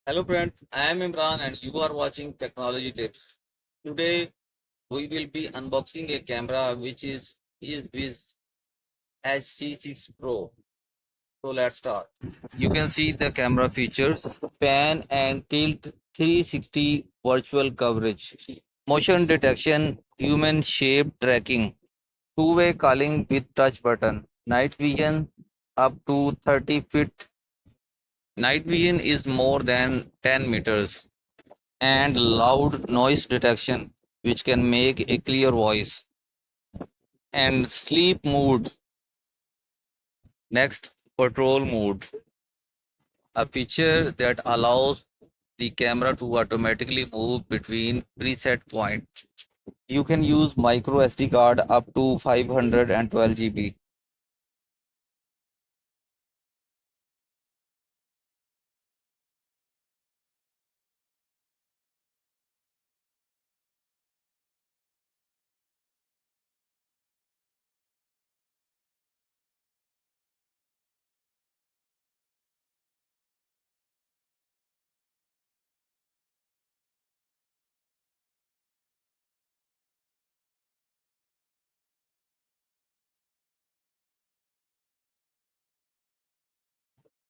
Hello friends, I am Imran and you are watching Technology Tips. Today we will be unboxing a camera which is EZVIZ H6c Pro. So let's start. You can see the camera features, pan and tilt 360 virtual coverage, motion detection, human shape tracking, two-way calling with touch button, night vision up to 30 feet. Night vision is more than 10 meters and loud noise detection, which can make a clear voice, and sleep mode. Next, patrol mode, a feature that allows the camera to automatically move between preset points. You can use micro SD card up to 512 GB.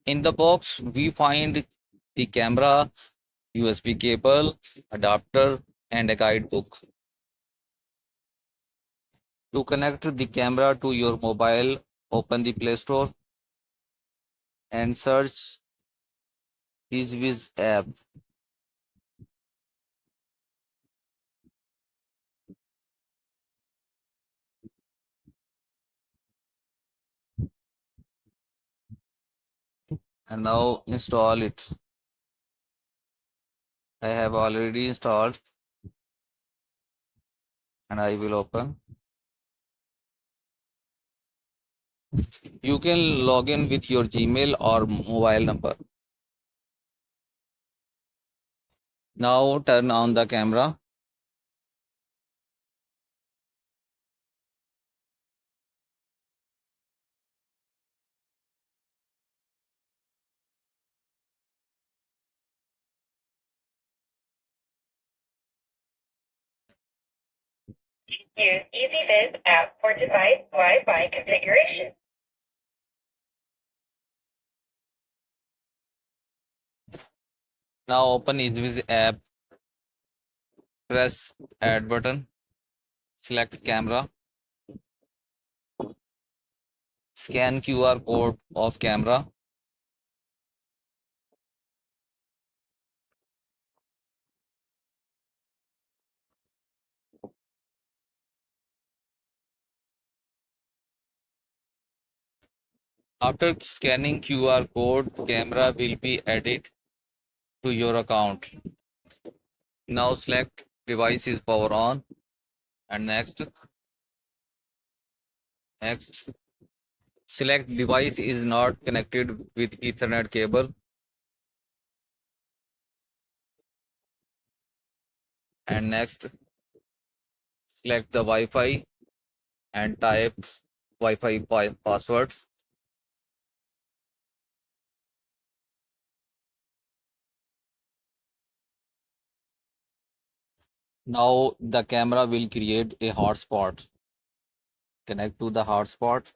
In the box, we find the camera, USB cable, adapter, and a guidebook. To connect the camera to your mobile, open the Play Store and search EZVIZ app. And now install it. I have already installed and I will open. You can log in with your Gmail or mobile number. Now turn on the camera. Use EZVIZ app for device Wi-Fi configuration. Now open EZVIZ app, press add button, select camera, scan QR code of camera. After scanning QR code, camera will be added to your account. Now select device is power on and next. Select device is not connected with Ethernet cable and next select the Wi-Fi and type Wi-Fi password. Now the camera will create a hotspot. Connect to the hotspot.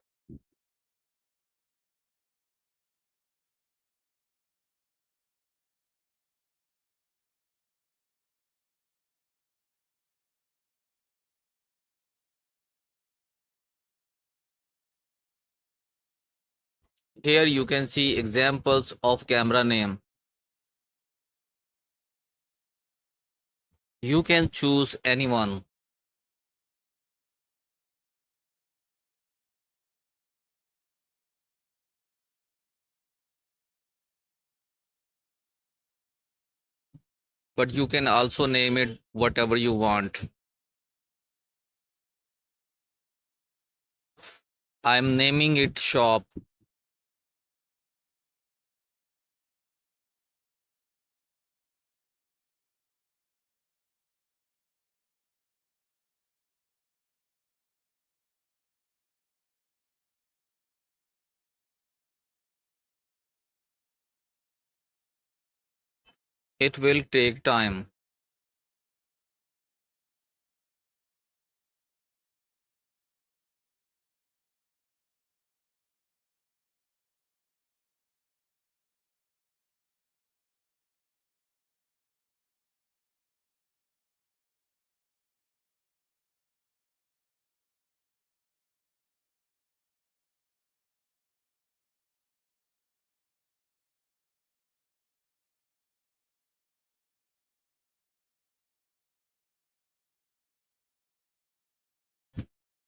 Here you can see examples of camera name. You can choose anyone. But you can also name it whatever you want. I'm naming it shop. It will take time.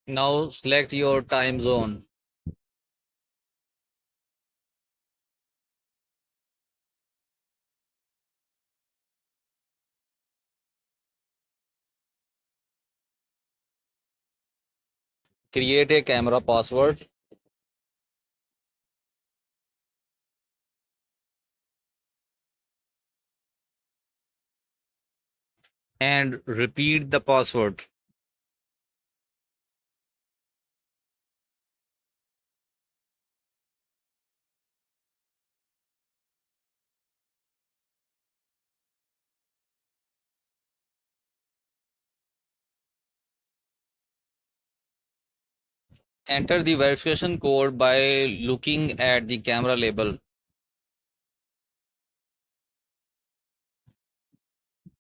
Now select your time zone. Create a camera password and repeat the password. Enter the verification code by looking at the camera label.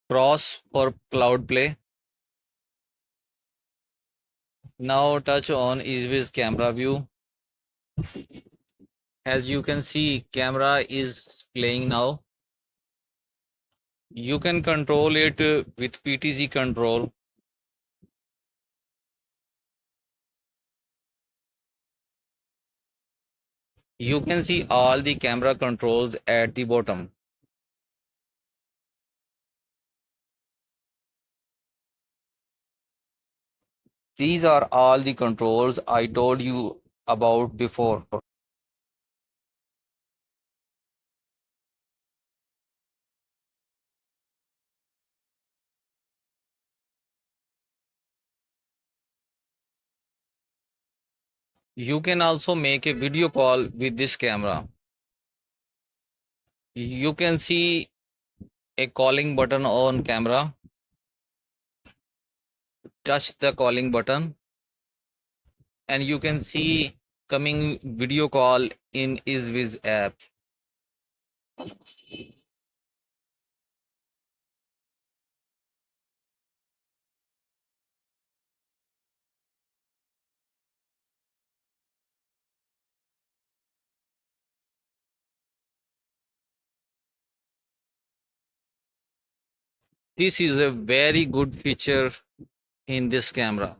Cross for cloud play. Now touch on EZVIZ camera view. As you can see, camera is playing now. You can control it with PTZ control. You can see all the camera controls at the bottom. These are all the controls I told you about before. You can also make a video call with this camera. You can see a calling button on camera. Touch the calling button and you can see coming video call in EZVIZ app. This is a very good feature in this camera.